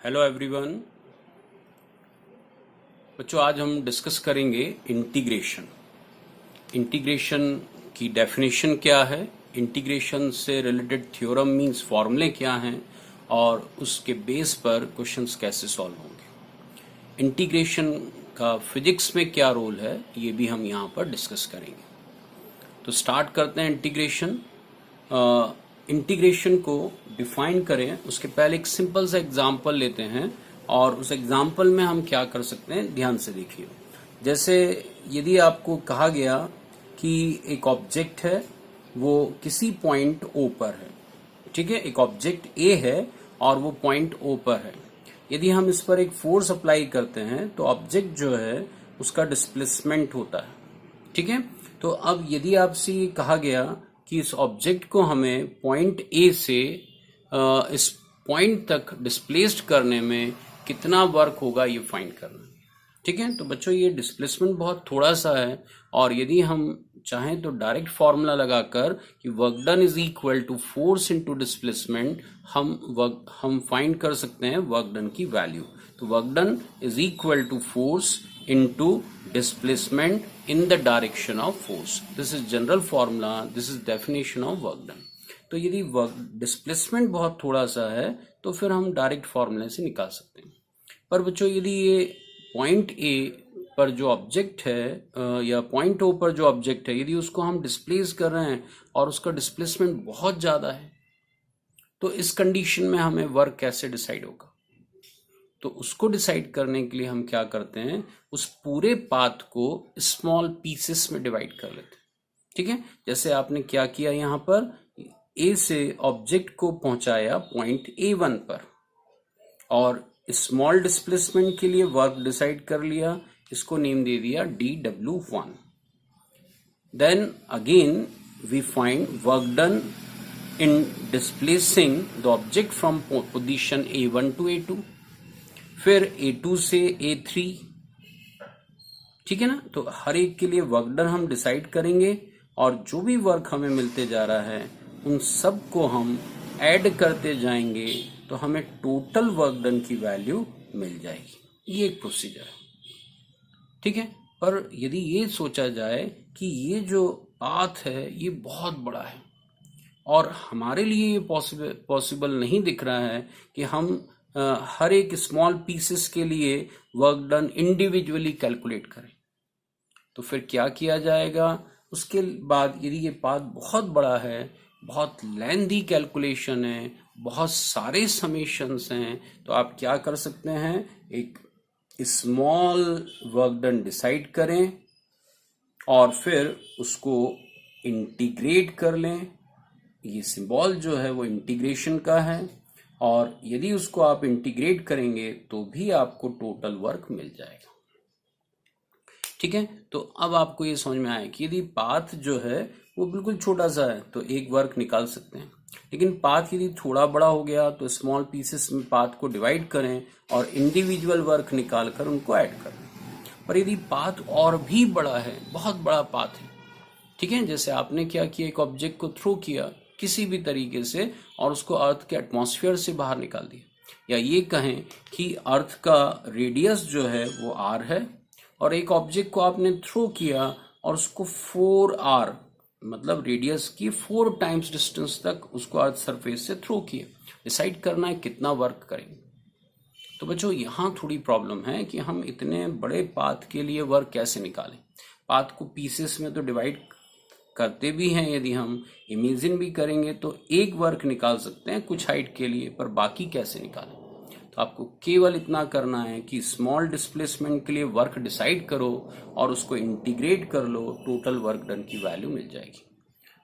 Hello everyone. बच्चों, आज हम डिस्कस करेंगे इंटीग्रेशन। इंटीग्रेशन की डेफिनेशन क्या है, इंटीग्रेशन से रिलेटेड थ्योरम मींस फॉर्मूले क्या हैं और उसके बेस पर क्वेश्चंस कैसे सॉल्व होंगे। इंटीग्रेशन का फिजिक्स में क्या रोल है, ये भी हम यहाँ पर डिस्कस करेंगे। तो स्टार्ट करते हैं इंटीग्रेशन। इंटीग्रेशन को डिफाइन करें उसके पहले एक सिंपल सा एग्जांपल लेते हैं और उस एग्जांपल में हम क्या कर सकते हैं ध्यान से देखिए। जैसे यदि आपको कहा गया कि एक ऑब्जेक्ट है, वो किसी पॉइंट ओ पर है, ठीक है, एक ऑब्जेक्ट ए है और वो पॉइंट ओ पर है। यदि हम इस पर एक फोर्स अप्लाई करते हैं तो ऑब्जेक्ट जो है उसका डिस्प्लेसमेंट होता है, ठीक है। तो अब यदि आपसे ये कहा गया कि इस ऑब्जेक्ट को हमें पॉइंट ए से इस पॉइंट तक डिस्प्लेस्ड करने में कितना वर्क होगा ये फाइंड करना, ठीक है। तो बच्चों, ये डिस्प्लेसमेंट बहुत थोड़ा सा है और यदि हम चाहें तो डायरेक्ट फॉर्मूला लगाकर कि work done is equal to force into displacement हम फाइंड कर सकते हैं वर्क डन की वैल्यू। तो work done is equal to force into displacement in the direction of force. This is general formula, this is definition of work done. तो यदि work displacement बहुत थोड़ा सा है तो फिर हम डायरेक्ट फॉर्मूले से निकाल सकते हैं। पर बच्चों, यदि ये पॉइंट ए पर जो ऑब्जेक्ट है या पॉइंट ओ पर जो ऑब्जेक्ट है, यदि उसको हम डिस्प्लेस कर रहे हैं और उसका डिस्प्लेसमेंट बहुत ज्यादा है, तो इस कंडीशन में हमें वर्क कैसे डिसाइड होगा। तो उसको डिसाइड करने के लिए हम क्या करते हैं, उस पूरे पाथ को स्मॉल पीसेस में डिवाइड कर लेते हैं, ठीक है। जैसे आपने क्या किया, यहाँ पर ए से ऑब्जेक्ट को पहुंचाया पॉइंट A1 पर और स्मॉल डिस्प्लेसमेंट के लिए वर्क डिसाइड कर लिया, इसको नेम दे दिया dW1। Then again we find work done in displacing the object from position A1 to A2, फिर A2 से A3, ठीक है ना। तो हर एक के लिए वर्क डन हम डिसाइड करेंगे और जो भी वर्क हमें मिलते जा रहा है उन सब को हम ऐड करते जाएंगे तो हमें टोटल वर्क डन की वैल्यू मिल जाएगी। ये एक प्रोसीजर है, ठीक है। पर यदि ये सोचा जाए कि ये जो पाथ है ये बहुत बड़ा है और हमारे लिए ये पॉसिबल नहीं दिख रहा है कि हम हर एक स्मॉल पीसेस के लिए वर्क डन इंडिविजुअली कैलकुलेट करें, तो फिर क्या किया जाएगा। उसके बाद यदि ये पाथ बहुत बड़ा है, बहुत लेंथी कैलकुलेशन है, बहुत सारे समेशंस हैं, तो आप क्या कर सकते हैं, एक स्मॉल वर्क डन डिसाइड करें और फिर उसको इंटीग्रेट कर लें। ये सिंबल जो है वो इंटीग्रेशन का है और यदि उसको आप इंटीग्रेट करेंगे तो भी आपको टोटल वर्क मिल जाएगा, ठीक है। तो अब आपको ये समझ में आया कि यदि पाथ जो है वो बिल्कुल छोटा सा है तो एक वर्क निकाल सकते हैं, लेकिन पाथ यदि थोड़ा बड़ा हो गया तो स्मॉल पीसेस में पाथ को डिवाइड करें और इंडिविजुअल वर्क निकाल कर उनको ऐड करें। पर यदि पाथ और भी बड़ा है, बहुत बड़ा पाथ है, ठीक है, जैसे आपने क्या किया, एक ऑब्जेक्ट को थ्रो किया किसी भी तरीके से और उसको अर्थ के एटमॉस्फेयर से बाहर निकाल दिया, या ये कहें कि अर्थ का रेडियस जो है वो r है और एक ऑब्जेक्ट को आपने थ्रो किया और उसको 4r मतलब रेडियस की 4 टाइम्स डिस्टेंस तक उसको अर्थ सरफेस से थ्रो किया। डिसाइड करना है कितना वर्क करेंगे। तो बच्चों, यहाँ थोड़ी प्रॉब्लम है कि हम इतने बड़े पाथ के लिए वर्क कैसे निकालें। पाथ को पीसेस में तो डिवाइड करते भी हैं, यदि हम इमेजिन भी करेंगे तो एक वर्क निकाल सकते हैं कुछ हाइट के लिए, पर बाकी कैसे निकालें। तो आपको केवल इतना करना है कि स्मॉल डिस्प्लेसमेंट के लिए वर्क डिसाइड करो और उसको इंटीग्रेट कर लो, टोटल वर्क डन की वैल्यू मिल जाएगी।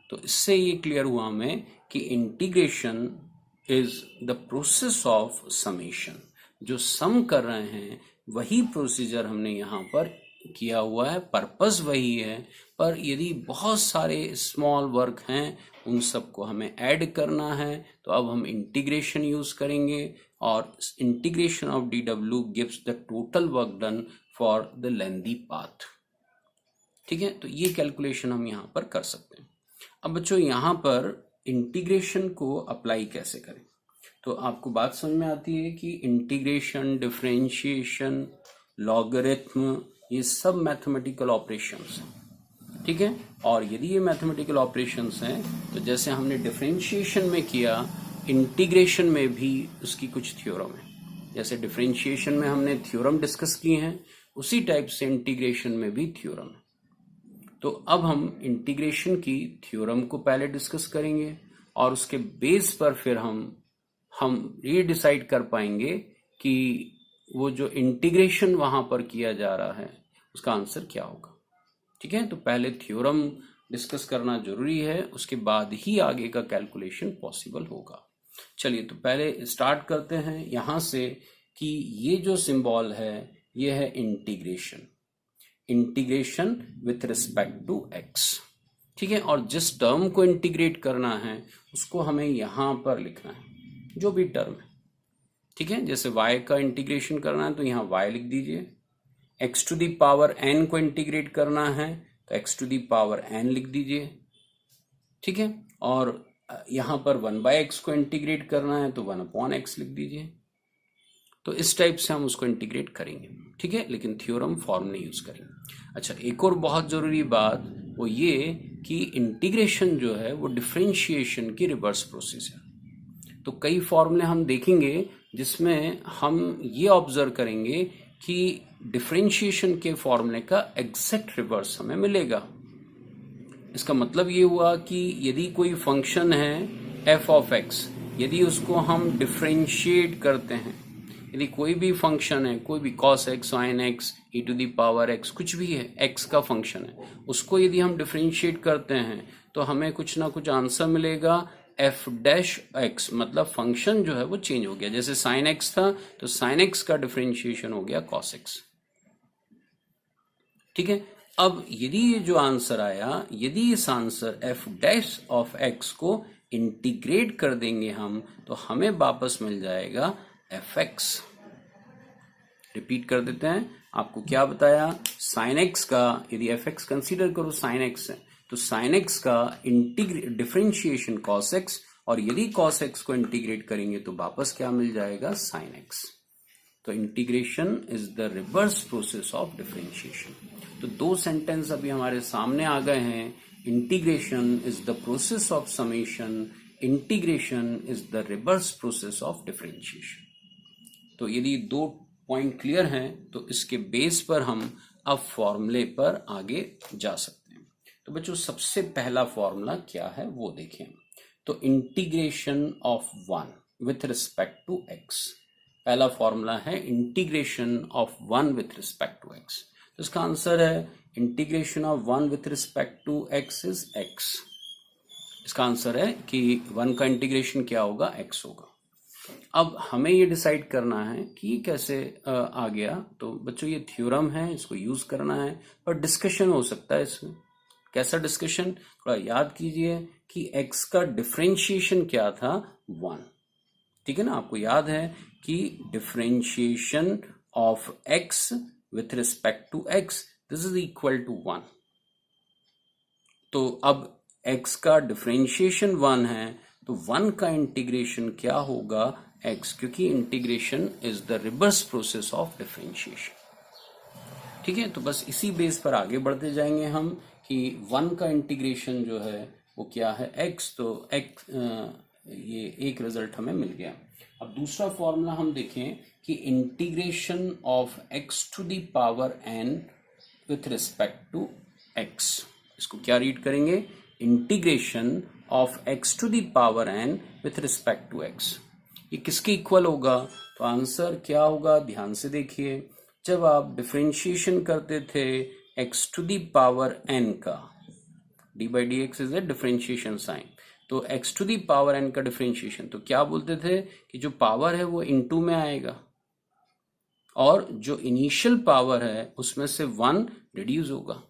तो इससे ये क्लियर हुआ हमें कि integration is the process of summation. जो सम कर रहे हैं वही प्रोसीजर हमने यहाँ पर किया हुआ है, पर्पस वही है, पर यदि बहुत सारे स्मॉल वर्क हैं उन सबको हमें ऐड करना है तो अब हम इंटीग्रेशन यूज करेंगे और integration of dw gives the total work done for the lengthy path, ठीक है। तो ये कैलकुलेशन हम यहाँ पर कर सकते हैं। अब बच्चों, यहाँ पर इंटीग्रेशन को अप्लाई कैसे करें। तो आपको बात समझ में आती है कि इंटीग्रेशन, डिफरेंशिएशन, लॉगरिथम, ये सब मैथमेटिकल ऑपरेशंस हैं, ठीक है। और यदि ये मैथमेटिकल ऑपरेशंस हैं तो जैसे हमने डिफरेंशिएशन में किया, इंटीग्रेशन में भी उसकी कुछ थ्योरम है। जैसे डिफरेंशिएशन में हमने थ्योरम डिस्कस किए हैं, उसी टाइप से इंटीग्रेशन में भी थ्योरम है। तो अब हम इंटीग्रेशन की थ्योरम को पहले डिस्कस करेंगे और उसके बेस पर फिर हम ये डिसाइड कर पाएंगे कि वो जो इंटीग्रेशन वहां पर किया जा रहा है उसका आंसर क्या होगा, ठीक है। तो पहले थ्योरम डिस्कस करना जरूरी है, उसके बाद ही आगे का कैलकुलेशन पॉसिबल होगा। चलिए तो पहले स्टार्ट करते हैं यहां से कि ये जो सिंबल है ये है integration, integration with respect to x, ठीक है। और जिस टर्म को इंटीग्रेट करना है उसको हमें यहां पर लिखना है, जो भी टर्म है, ठीक है। जैसे y का इंटीग्रेशन करना है तो यहां y लिख दीजिए, x to the power n को इंटीग्रेट करना है तो x to the power n लिख दीजिए, ठीक है। और यहां पर 1/x को इंटीग्रेट करना है तो 1/x लिख दीजिए। तो इस टाइप से हम उसको इंटीग्रेट करेंगे, ठीक है, लेकिन थ्योरम फॉर्म नहीं यूज करेंगे। अच्छा, एक और बहुत जरूरी बात वो ये कि इंटीग्रेशन जो है वो डिफरेंशिएशन की रिवर्स प्रोसेस है। तो कई फॉर्मूले हम देखेंगे जिसमें हम ये ऑब्जर्व करेंगे कि डिफरेंशिएशन के फॉर्मूले का एग्जैक्ट रिवर्स हमें मिलेगा। इसका मतलब ये हुआ कि यदि कोई फंक्शन है f ऑफ x, यदि उसको हम डिफरेंशिएट करते हैं, यदि कोई भी फंक्शन है, कोई भी cos x, sin x, e to the power x, कुछ भी है, x का फंक्शन है, उसको यदि हम डिफरेंशिएट करते हैं तो हमें कुछ ना कुछ आंसर मिलेगा f डैश x, मतलब फंक्शन जो है वो चेंज हो गया। जैसे sin x था तो sin x का डिफरेंशिएशन हो गया cos x, ठीक है। अब यदि ये जो आंसर आया, यदि इस answer f dash of x को इंटीग्रेट कर देंगे हम तो हमें वापस मिल जाएगा fx। रिपीट कर देते हैं, आपको क्या बताया, sin x का यदि fx कंसीडर करो sin x है तो sin x का डिफरेंशिएशन cos x, और यदि cos x को इंटीग्रेट करेंगे तो वापस क्या मिल जाएगा, sin x। तो integration is the reverse process of differentiation. तो दो सेंटेंस अभी हमारे सामने आ गए हैं, integration is the process of summation, integration is the reverse process of differentiation. तो यदि दो पॉइंट क्लियर हैं तो इसके बेस पर हम अब फॉर्मूले पर आगे जा सकते हैं। तो बच्चों सबसे पहला फॉर्मूला क्या है वो देखें। तो integration of 1 with respect to x, पहला फॉर्मूला है integration of 1 with respect to x। तो इसका आंसर है integration of 1 with respect to x is x। इसका आंसर है कि 1 का इंटीग्रेशन क्या होगा, x होगा। अब हमें ये डिसाइड करना है कि ये कैसे आ गया। तो बच्चों ये थ्योरम है, इसको यूज करना है, पर डिस्कशन हो सकता है इसमें। कैसा डिस्कशन, थोड़ा याद कीजिए कि x का डिफरेंशिएशन क्या था, 1, ठीक है ना। आपको याद है कि differentiation of x with respect to x this is equal to 1। तो अब x का डिफरेंशिएशन 1 है तो 1 का इंटीग्रेशन क्या होगा, x, क्योंकि integration is the reverse process of differentiation, ठीक है। तो बस इसी बेस पर आगे बढ़ते जाएंगे हम कि 1 का इंटीग्रेशन जो है वो क्या है, x। तो x ये एक रिजल्ट हमें मिल गया। अब दूसरा फॉर्मूला हम देखें कि integration of x to the power n with respect to x, इसको क्या रीड करेंगे, integration of x to the power n with respect to x, ये किसके इक्वल होगा। तो आंसर क्या होगा, ध्यान से देखिए, जब आप डिफरेंशिएशन करते थे x to the power n का, d by dx is a differentiation sign, तो x to the power n का डिफरेंशिएशन, तो क्या बोलते थे कि जो पावर है वो इनटू में आएगा और जो इनिशियल पावर है उसमें से 1 रिड्यूस होगा।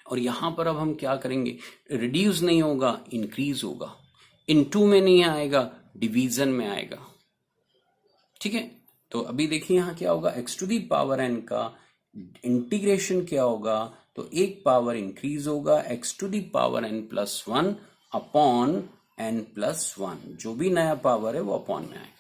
और यहां पर अब हम क्या करेंगे, रिड्यूस नहीं होगा, इंक्रीज होगा, इनटू में नहीं आएगा, डिवीजन में आएगा, ठीक है। तो अभी देखिए यहां क्या होगा, x to the power n का इंटीग्रेशन क्या होगा, तो एक पावर इंक्रीज होगा, x to the power n plus 1 upon n+1, जो भी नया पावर है वो अपॉन में आएगा।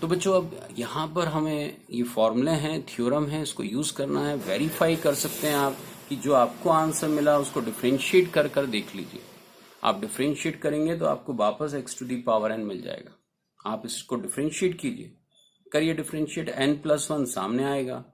तो बच्चों अब यहाँ पर हमें ये फॉर्मूले हैं, थ्योरम है, इसको यूज करना है। वेरीफाई कर सकते हैं आप कि जो आपको आंसर मिला उसको डिफरेंशिएट कर कर देख लीजिए। आप डिफरेंशिएट करेंगे तो आपको वापस x⁴n मिल जाएगा। आप इसको डिफरेंशिएट कीजिए, करिए डिफरेंशिएट, n+1 सामने आएगा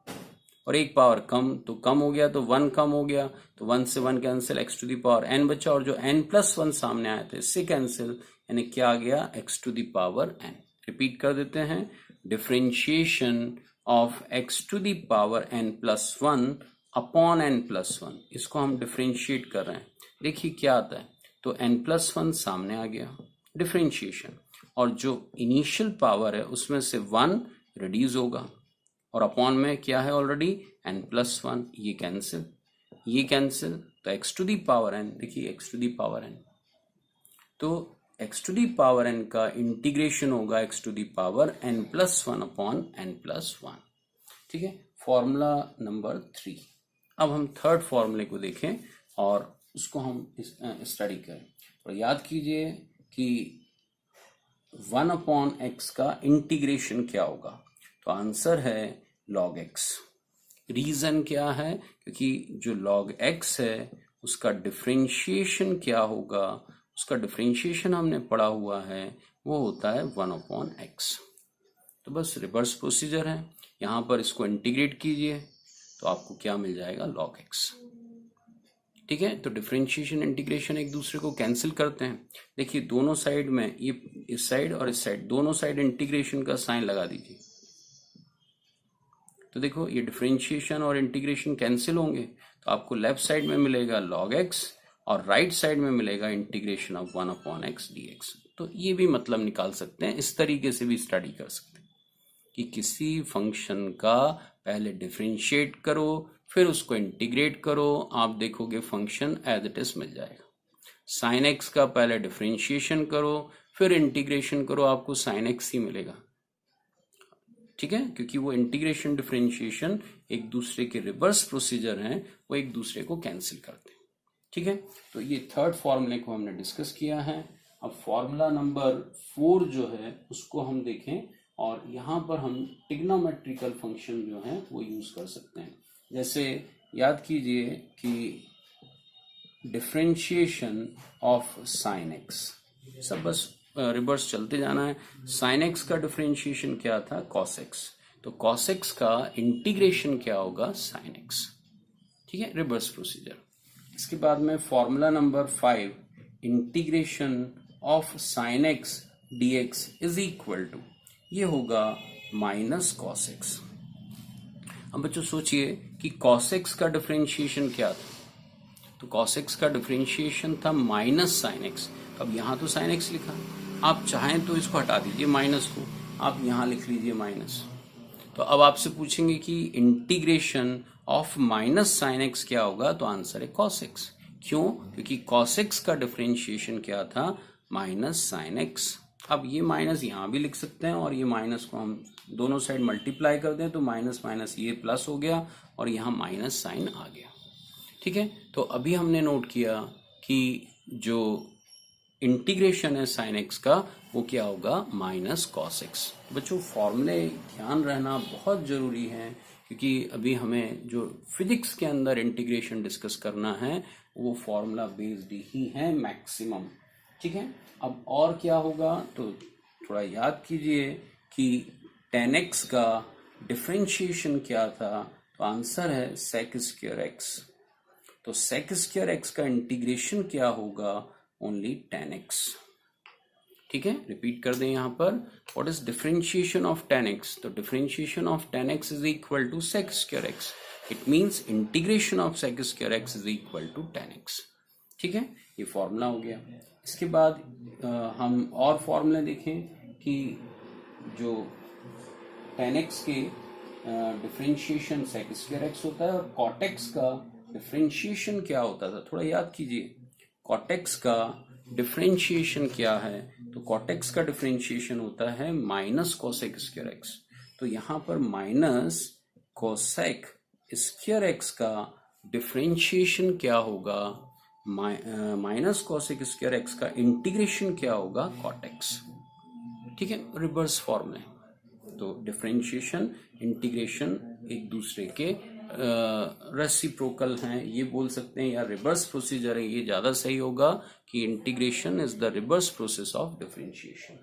और एक पावर कम तो कम हो गया, तो 1 कम हो गया, तो 1 से 1 कैंसिल, x⁴n बचा, और जो n+1 सामने आए थे इससे कैंसिल, यानी क्या आ गया, x⁴n। रिपीट कर देते हैं, differentiation of x⁴n+1 upon n+1, इसको हम डिफरेंशिएट कर रहे हैं। देखिए क्या आता है, तो n+1 सामने आ गया, डिफरेंशिएशन, और जो इनिशियल पावर है उसमें से 1 रिड्यूस होगा, और अपॉन में क्या है ऑलरेडी, n+1, ये कैंसिल, ये कैंसिल, तो x⁴n, देखिए x⁴n, तो x⁴n का इंटीग्रेशन होगा x⁴n+1 अपॉन n+1। ठीक है, फॉर्मूला नंबर 3। अब हम थर्ड फॉर्मूले को देखें और उसको हम स्टडी करें। तो याद कीजिए कि 1 अपॉन x का इंटीग्रेशन क्या होगा, तो आंसर है log x। रीजन क्या है, क्योंकि जो log x है उसका डिफरेंशिएशन क्या होगा, उसका डिफरेंशिएशन हमने पढ़ा हुआ है, वो होता है 1 अपॉन x। तो बस रिवर्स प्रोसीजर है, यहां पर इसको इंटीग्रेट कीजिए तो आपको क्या मिल जाएगा, log x। ठीक है, तो डिफरेंशिएशन इंटीग्रेशन एक दूसरे को कैंसिल करते हैं। देखिए दोनों साइड में, ये इस साइड और इस साइड, दोनों साइड इंटीग्रेशन का साइन लगा दीजिए, तो देखो ये डिफरेंशिएशन और इंटीग्रेशन कैंसिल होंगे, तो आपको लेफ्ट साइड में मिलेगा log x और राइट साइड में मिलेगा integration of 1 upon x dx। तो ये भी मतलब निकाल सकते हैं, इस तरीके से भी स्टडी कर सकते हैं कि किसी फंक्शन का पहले डिफरेंशिएट करो फिर उसको इंटीग्रेट करो, आप देखोगे फंक्शन एज इट इज मिल जाएगा। साइन एक्स का पहले डिफरेंशिएशन करो फिर इंटीग्रेशन करो, आपको साइन एक्स ही मिलेगा। ठीक है, क्योंकि वो इंटीग्रेशन डिफरेंशिएशन एक दूसरे के रिवर्स प्रोसीजर हैं, वो एक दूसरे को कैंसिल करते हैं। ठीक है, तो ये थर्ड फॉर्मूले को हमने डिस्कस किया है। अब फॉर्मूला नंबर 4 जो है उसको हम देखें, और यहाँ पर हम ट्रिग्नोमेट्रिकल फंक्शन जो है वो यूज कर सकते हैं। जैसे याद कीजिए कि डिफरेंशिएशन ऑफ साइन एक्स, सब बस रिवर्स चलते जाना है। साइन एक्स का डिफरेंशिएशन क्या था, कॉस एक्स, तो कॉस एक्स का इंटीग्रेशन क्या होगा, साइन एक्स। ठीक है, रिवर्स प्रोसीजर। इसके बाद में formula number 5, integration of sine x dx is equal to, ये होगा माइनस कॉस एक्स। अब बच्चों सोचिए कि cos x का डिफरेंशिएशन क्या था, तो cos x का डिफरेंशिएशन था माइनस साइन एक्स। अब यहाँ तो साइन एक्स लिखा, आप चाहें तो इसको हटा दीजिए माइनस को, आप यहाँ लिख लीजिए माइनस। तो अब आपसे पूछेंगे कि integration of minus sine x क्या होगा, तो आंसर है cos x। क्यों, क्योंकि cos x का डिफरेंशिएशन क्या था, माइनस साइन एक्स। अब ये माइनस यहाँ भी लिख सकते हैं, और ये माइनस को हम दोनों साइड मल्टीप्लाई कर दें तो माइनस माइनस ये प्लस हो गया, और यहाँ माइनस साइन आ गया। ठीक है, तो अभी हमने नोट किया कि जो इंटीग्रेशन है साइन एक्स का वो क्या होगा, माइनस कॉस एक्स। बच्चों फॉर्मूले ध्यान रहना बहुत जरूरी है, क्योंकि अभी हमें जो फिजिक्स के अंदर इंटीग्रेशन डिस्कस करना है वो फॉर्मूला बेस्ड ही है मैक्सिमम। ठीक है, अब और क्या होगा, तो थोड़ा याद कीजिए कि tan x का डिफरेंशिएशन क्या था, तो आंसर है sec² x। तो sec² x का इंटीग्रेशन क्या होगा, ओनली tan x। ठीक है, रिपीट कर दें यहाँ पर, what is differentiation of tan x, तो differentiation of tan x is equal to sec² x। It means integration of sec² x is equal to tan x। ठीक है, ये फॉर्मूला हो गया। इसके बाद हम और फॉर्मूले देखें कि जो tan x के डिफरेंशिएशन sec² x होता है, और cot x का डिफरेंशिएशन क्या होता था, थोड़ा याद कीजिए। cot x का डिफरेंशिएशन क्या है, तो cot x का डिफरेंशिएशन होता है माइनस cosec² x। तो यहाँ पर माइनस cosec² x का डिफरेंशिएशन क्या होगा, माइनस कॉसेक स्क्वायर एक्स का इंटीग्रेशन क्या होगा, कॉट एक्स। ठीक है, रिवर्स फॉर्मूले। तो डिफरेंशिएशन इंटीग्रेशन एक दूसरे के रेसिप्रोकल हैं, ये बोल सकते हैं, या रिवर्स प्रोसीजर है, ये ज्यादा सही होगा कि integration is the reverse process of differentiation.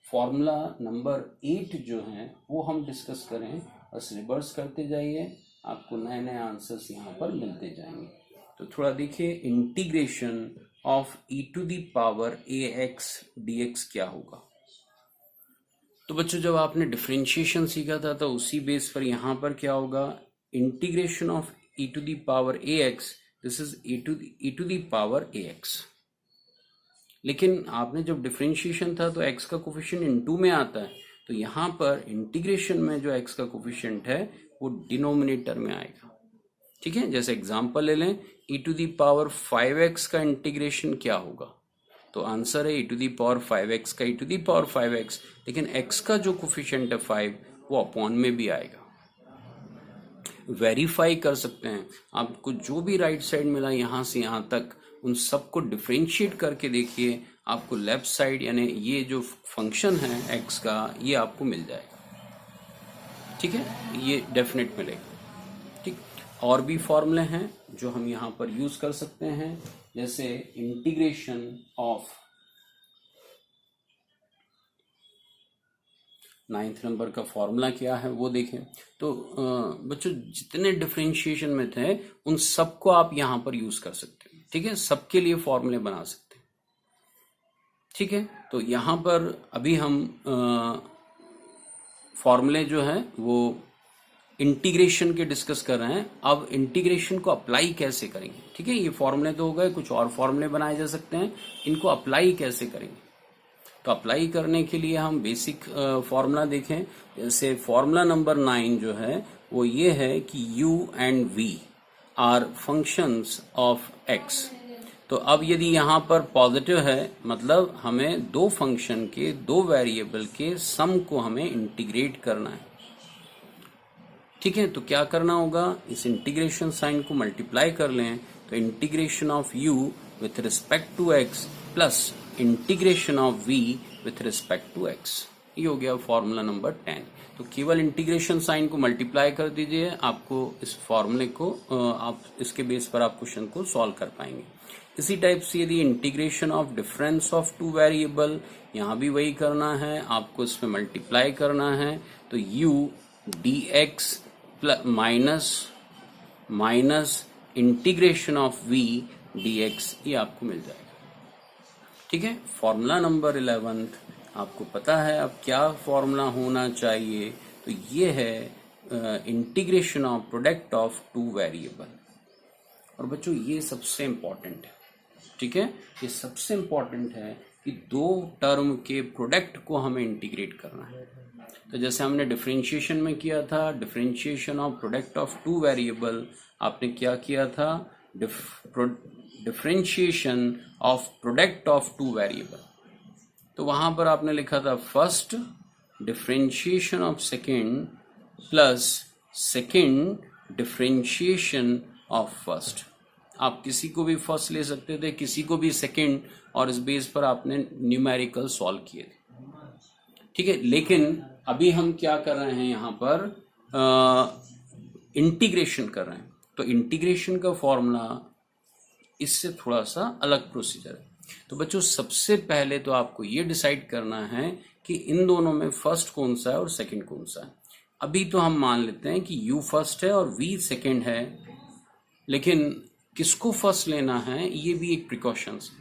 Formula number 8 जो है वो हम डिस्कस करें, बस रिवर्स करते जाइए, आपको नए नए आंसर्स यहाँ पर मिलते जाएंगे। तो थोड़ा देखिए, integration of e to the power ax dx क्या होगा। तो बच्चों जब आपने डिफरेंशिएशन सीखा था तो उसी बेस पर यहाँ पर क्या होगा, integration of e to the power ax, this is e to the power ax। लेकिन आपने जब डिफरेंशिएशन था तो x का कोफिशिएंट इनटू में आता है, तो यहाँ पर इंटीग्रेशन में जो x का कोफिशिएंट है वो डिनोमिनेटर में आएगा। ठीक है, जैसे एग्जांपल ले लें, e to the power 5x का इंटीग्रेशन क्या होगा, तो आंसर है e to the power 5x का e to the power 5x, लेकिन x का जो कोफिशिएंट है 5 वो अपॉन में भी आएगा। वेरीफाई कर सकते हैं, आपको जो भी राइट साइड मिला यहाँ से यहाँ तक, उन सबको डिफरेंशिएट करके देखिए, आपको लेफ्ट साइड यानी ये जो फंक्शन है x का ये आपको मिल जाएगा। ठीक है, ये डेफिनेट मिलेगा। ठीक, और भी फॉर्मूले हैं जो हम यहाँ पर यूज कर सकते हैं, जैसे इंटीग्रेशन ऑफ 9th नंबर का फॉर्मूला क्या है वो देखें। तो बच्चों जितने डिफरेंशिएशन में थे उन सबको आप यहाँ पर यूज कर सकते हैं। ठीक है, सबके लिए फॉर्मूले बना सकते हैं। ठीक है, तो यहाँ पर अभी हम फॉर्मूले जो है वो इंटीग्रेशन के डिस्कस कर रहे हैं। अब इंटीग्रेशन को अप्लाई कैसे करेंगे। ठीक है, ये फॉर्मूले तो हो गए, कुछ और फॉर्मूले बनाए जा सकते हैं, इनको अप्लाई कैसे करेंगे। तो अप्लाई करने के लिए हम बेसिक फॉर्मूला देखें। जैसे फॉर्मूला नंबर 9 जो है वो ये है कि u and v are functions of x। तो अब यदि यहाँ पर पॉजिटिव है, मतलब हमें दो फंक्शन के, दो वेरिएबल के सम को हमें इंटीग्रेट करना है। ठीक है, तो क्या करना होगा, इस इंटीग्रेशन साइन को मल्टीप्लाई कर लें, तो integration of u with respect to x plus integration of v with respect to x, ये हो गया फॉर्मूला नंबर 10। तो केवल इंटीग्रेशन साइन को मल्टीप्लाई कर दीजिए, आपको इस फॉर्मूले को आप इसके बेस पर आप क्वेश्चन को सॉल्व कर पाएंगे। इसी टाइप से यदि integration of difference of two variable, यहाँ भी वही करना है, आपको इसमें मल्टीप्लाई करना है, तो u dx minus integration of v dx, ये आपको मिल जाएगा। ठीक है, फॉर्मूला नंबर 11 आपको पता है अब क्या फॉर्मूला होना चाहिए, तो ये है integration of product of two variable. और बच्चों ये सबसे इंपॉर्टेंट है। ठीक है, ये सबसे इंपॉर्टेंट है कि दो टर्म के प्रोडक्ट को हमें इंटीग्रेट करना है। तो जैसे हमने डिफरेंशिएशन में किया था, differentiation of product of two variable, आपने क्या किया था, differentiation of product of two variable. तो वहां पर आपने लिखा था first differentiation of second plus second differentiation of first. आप किसी को भी फर्स्ट ले सकते थे, किसी को भी सेकेंड, और इस बेस पर आपने न्यूमेरिकल सॉल्व किए थे। ठीक है, लेकिन अभी हम क्या कर रहे हैं, यहाँ पर इंटीग्रेशन कर रहे हैं। तो इंटीग्रेशन का फॉर्मूला इससे थोड़ा सा अलग प्रोसीजर है। तो बच्चों सबसे पहले तो आपको ये डिसाइड करना है कि इन दोनों में फर्स्ट कौन सा है और सेकंड कौन सा है। अभी तो हम मान लेते हैं कि u फर्स्ट है और v सेकंड है, लेकिन किसको फर्स्ट लेना है ये भी एक प्रिकॉशंस है।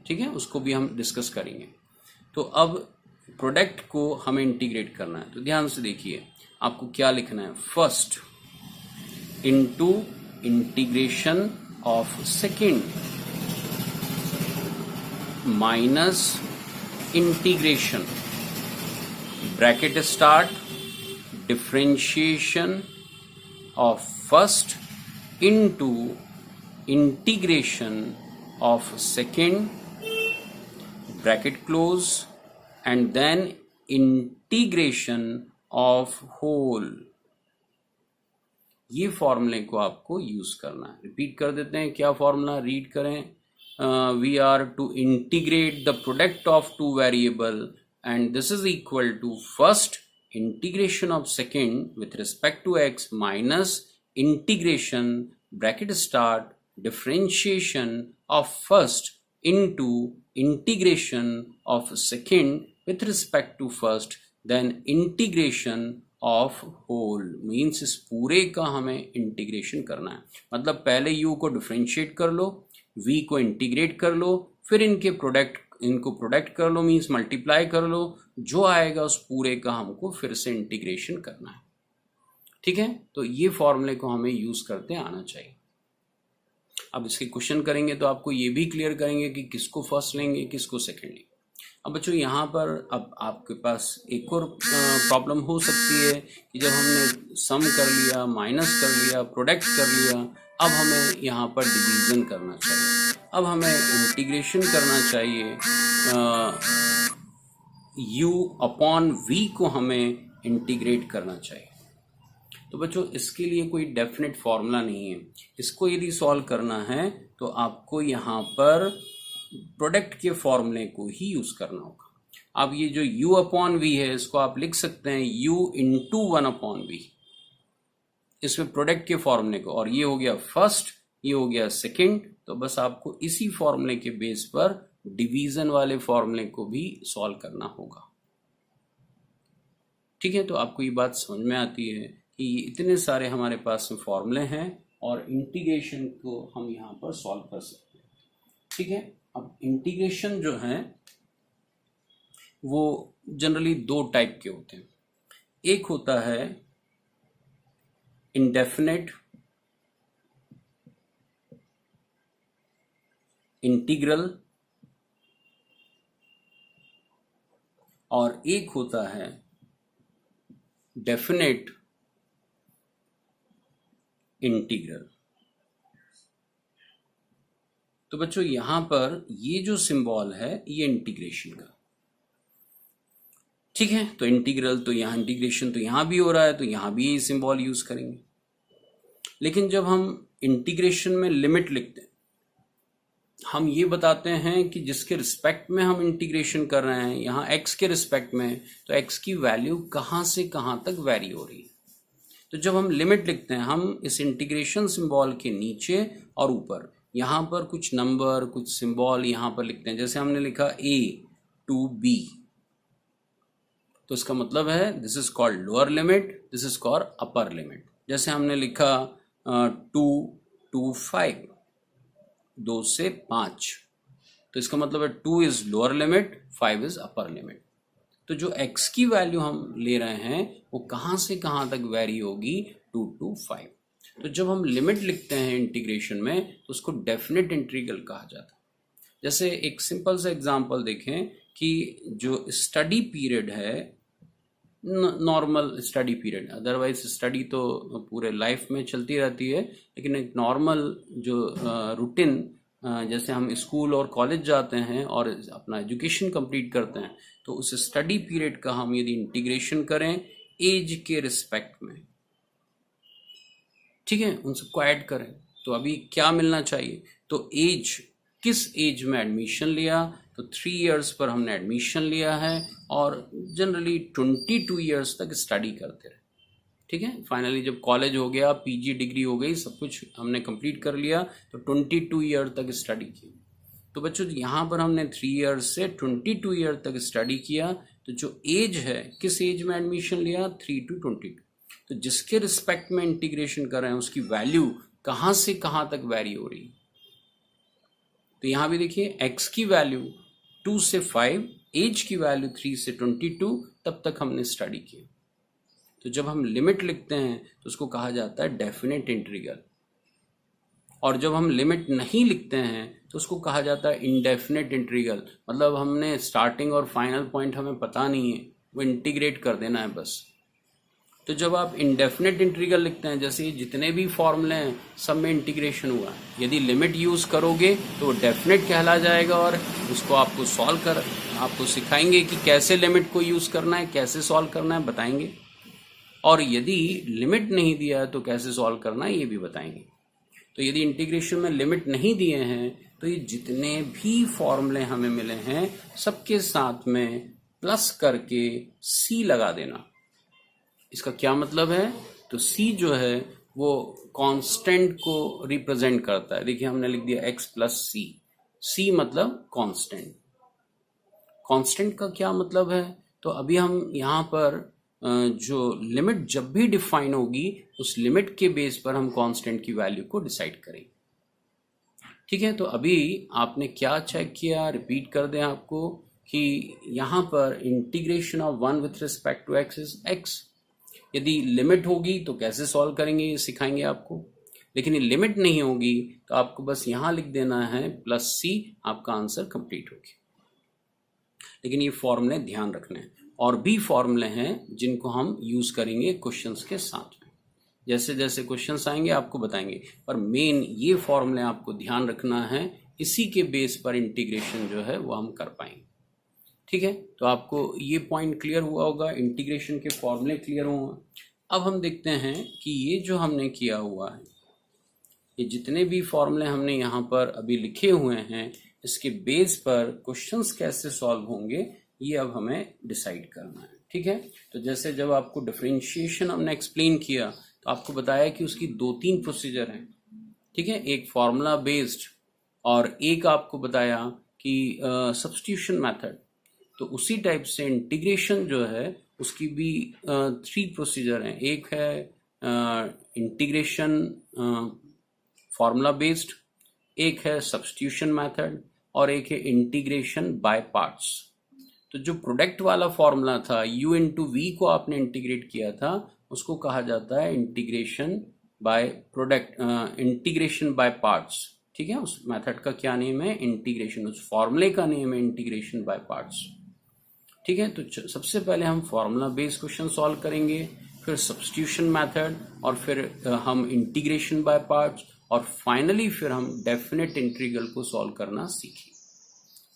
ठीक है, उसको भी हम डिस्कस करेंगे। तो अब प्रोडक्ट को हमें इंटीग्रेट करना है, तो ध्यान से देखिए आपको क्या लिखना है, first into integration of second minus integration, bracket start, differentiation of first into integration of second, bracket close, and then integration of whole. ये फॉर्मूले को आपको यूज करना है। रिपीट कर देते हैं, क्या फॉर्मूला, रीड करें, we are to integrate the product of two variable, and this is equal to first integration of second with respect to x minus integration bracket start differentiation of first into integration of second with respect to first, then integration of whole means इस पूरे का हमें integration करना है। मतलब पहले u को differentiate कर लो, v को इंटीग्रेट कर लो, फिर इनको प्रोडक्ट कर लो मीन्स मल्टीप्लाई कर लो, जो आएगा उस पूरे का हमको फिर से इंटीग्रेशन करना है। ठीक है, तो ये फॉर्मूले को हमें यूज करते आना चाहिए। अब इसके क्वेश्चन करेंगे तो आपको ये भी क्लियर करेंगे कि किसको फर्स्ट लेंगे किसको सेकेंड लेंगे। अब बच्चों यहाँ पर अब आपके पास एक और प्रॉब्लम हो सकती है कि जब हमने सम कर लिया, माइनस कर लिया, प्रोडक्ट कर लिया, अब हमें यहाँ पर डिवीजन करना चाहिए। अब हमें इंटीग्रेशन करना चाहिए, u अपॉन v को हमें इंटीग्रेट करना चाहिए। तो बच्चों इसके लिए कोई डेफिनेट फॉर्मूला नहीं है। इसको यदि सॉल्व करना है तो आपको यहाँ पर प्रोडक्ट के फॉर्मूले को ही यूज करना होगा। अब ये जो u अपॉन v है इसको आप लिख सकते हैं u इंटू 1 अपॉन v, इसमें प्रोडक्ट के फॉर्मूले को, और ये हो गया फर्स्ट, ये हो गया सेकंड। तो बस आपको इसी फॉर्मूले के बेस पर डिवीजन वाले फॉर्मूले को भी सॉल्व करना होगा। ठीक है, तो आपको ये बात समझ में आती है कि इतने सारे हमारे पास में फॉर्मूले हैं और इंटीग्रेशन को हम यहाँ पर सॉल्व कर सकते हैं। ठीक है, अब इंटीग्रेशन जो है वो जनरली दो टाइप के होते हैं। एक होता है इंडेफिनेट इंटीग्रल और एक होता है डेफिनेट इंटीग्रल। तो बच्चों यहां पर ये जो सिंबल है ये इंटीग्रेशन का, ठीक है। तो इंटीग्रल तो यहां इंटीग्रेशन तो यहां भी हो रहा है, तो यहां भी ये सिंबल यूज करेंगे। लेकिन जब हम इंटीग्रेशन में लिमिट लिखते हैं, हम ये बताते हैं कि जिसके रिस्पेक्ट में हम इंटीग्रेशन कर रहे हैं, यहां x के रिस्पेक्ट में, तो x की वैल्यू कहां से कहां तक वेरी हो रही है। तो जब हम लिमिट लिखते हैं, हम इस इंटीग्रेशन सिंबल के नीचे और ऊपर यहां पर कुछ नंबर, कुछ सिंबल यहां पर लिखते हैं। जैसे हमने लिखा a to b, तो इसका मतलब है this is called lower limit, this is called upper limit. जैसे हमने लिखा 2 to 5, 2 से 5, तो इसका मतलब है 2 is lower limit, 5 is upper limit. तो जो x की वैल्यू हम ले रहे हैं वो कहां से कहां तक वेरी होगी, 2 to 5। तो जब हम लिमिट लिखते हैं इंटीग्रेशन में तो उसको डेफिनेट इंटीग्रल कहा जाता है। जैसे एक सिंपल सा एग्जांपल देखें कि जो स्टडी पीरियड है, normal study period, otherwise study तो पूरे लाइफ में चलती रहती है, लेकिन एक नॉर्मल जो रूटीन, जैसे हम स्कूल और कॉलेज जाते हैं और अपना एजुकेशन कंप्लीट करते हैं, तो उस स्टडी पीरियड का हम यदि इंटीग्रेशन करें एज के रिस्पेक्ट में, ठीक है, उन सबको ऐड करें, तो अभी क्या मिलना चाहिए। तो एज, किस एज में एडमिशन लिया, तो 3 इयर्स पर हमने एडमिशन लिया है और जनरली 22 इयर्स तक स्टडी करते रहे। ठीक है, फाइनली जब कॉलेज हो गया, पीजी डिग्री हो गई, सब कुछ हमने कंप्लीट कर लिया, तो 22 ईयर तक स्टडी की। तो बच्चों यहाँ पर हमने 3 इयर्स से 22 ईयर तक स्टडी किया। तो जो एज है, किस एज में एडमिशन लिया, 3 to 22। तो जिसके रिस्पेक्ट में इंटीग्रेशन कर रहे हैं उसकी वैल्यू कहाँ से कहाँ तक वेरी हो रही है। तो यहाँ भी देखिए x की वैल्यू 2 से 5, एज की वैल्यू 3 से 22, तब तक हमने स्टडी किया। तो जब हम लिमिट लिखते हैं तो उसको कहा जाता है डेफिनेट इंटीग्रल, और जब हम लिमिट नहीं लिखते हैं तो उसको कहा जाता है इंडेफिनेट इंटीग्रल। मतलब हमने स्टार्टिंग और फाइनल पॉइंट हमें पता नहीं है, वो इंटीग्रेट कर देना है बस। तो जब आप इंडेफिनेट इंटीग्रल लिखते हैं, जैसे ये जितने भी फॉर्मूले हैं सब में इंटीग्रेशन हुआ है, यदि लिमिट यूज करोगे तो वो डेफिनेट कहला जाएगा, और उसको आपको सॉल्व कर, आपको सिखाएंगे कि कैसे लिमिट को यूज करना है, कैसे सॉल्व करना है, बताएंगे। और यदि लिमिट नहीं दिया है तो कैसे सॉल्व करना है ये भी बताएंगे। तो यदि इंटीग्रेशन में लिमिट नहीं दिए हैं तो ये जितने भी फॉर्मूले हमें मिले हैं सबके साथ में प्लस करके c लगा देना। इसका क्या मतलब है? तो c जो है वो कांस्टेंट को रिप्रेजेंट करता है। देखिए हमने लिख दिया x प्लस सी, c मतलब कांस्टेंट। कांस्टेंट का क्या मतलब है? तो अभी हम यहाँ पर जो लिमिट जब भी डिफाइन होगी उस लिमिट के बेस पर हम कांस्टेंट की वैल्यू को डिसाइड करेंगे। ठीक है, तो अभी आपने क्या चेक किया, रिपीट कर दें आपको कि यहाँ पर integration of 1 with respect to x is x। यदि लिमिट होगी तो कैसे सॉल्व करेंगे ये सिखाएंगे आपको, लेकिन ये लिमिट नहीं होगी तो आपको बस यहाँ लिख देना है प्लस c, आपका आंसर कंप्लीट होगी। लेकिन ये फॉर्मूले ध्यान रखने हैं, और भी फॉर्मूले हैं जिनको हम यूज करेंगे क्वेश्चंस के साथ में। जैसे जैसे क्वेश्चंस आएंगे आपको बताएंगे, पर मेन ये फॉर्मूले आपको ध्यान रखना है, इसी के बेस पर इंटीग्रेशन जो है वो हम कर पाएंगे। ठीक है, तो आपको ये पॉइंट क्लियर हुआ होगा, इंटीग्रेशन के फॉर्मूले क्लियर हुआ। अब हम देखते हैं कि ये जो हमने किया हुआ है, ये जितने भी फॉर्मूले हमने यहाँ पर अभी लिखे हुए हैं, इसके बेस पर क्वेश्चंस कैसे सॉल्व होंगे ये अब हमें डिसाइड करना है। ठीक है, तो जैसे जब आपको डिफरेंशिएशन हमने एक्सप्लेन किया तो आपको बताया कि उसकी 2-3 प्रोसीजर हैं। ठीक है, एक फॉर्मूला बेस्ड और एक आपको बताया कि सब्स्टिट्यूशन मेथड। तो उसी टाइप से इंटीग्रेशन जो है उसकी भी 3 प्रोसीजर हैं। एक है इंटीग्रेशन फॉर्मूला बेस्ड, एक है सब्स्टिट्यूशन मेथड और एक है इंटीग्रेशन बाय पार्ट्स। तो जो प्रोडक्ट वाला फॉर्मूला था u इंटू वी को आपने इंटीग्रेट किया था, उसको कहा जाता है integration by product, integration by parts. ठीक है, उस मेथड का क्या नेम है? इंटीग्रेशन। उस फॉर्मूले का नेम है इंटीग्रेशन बाय पार्ट्स। ठीक है, तो सबसे पहले हम फॉर्मूला बेस्ड क्वेश्चन सॉल्व करेंगे, फिर सब्स्टिट्यूशन मेथड, और फिर हम इंटीग्रेशन बाय पार्ट्स, और फाइनली फिर हम डेफिनेट इंटीग्रल को सॉल्व करना सीखेंगे।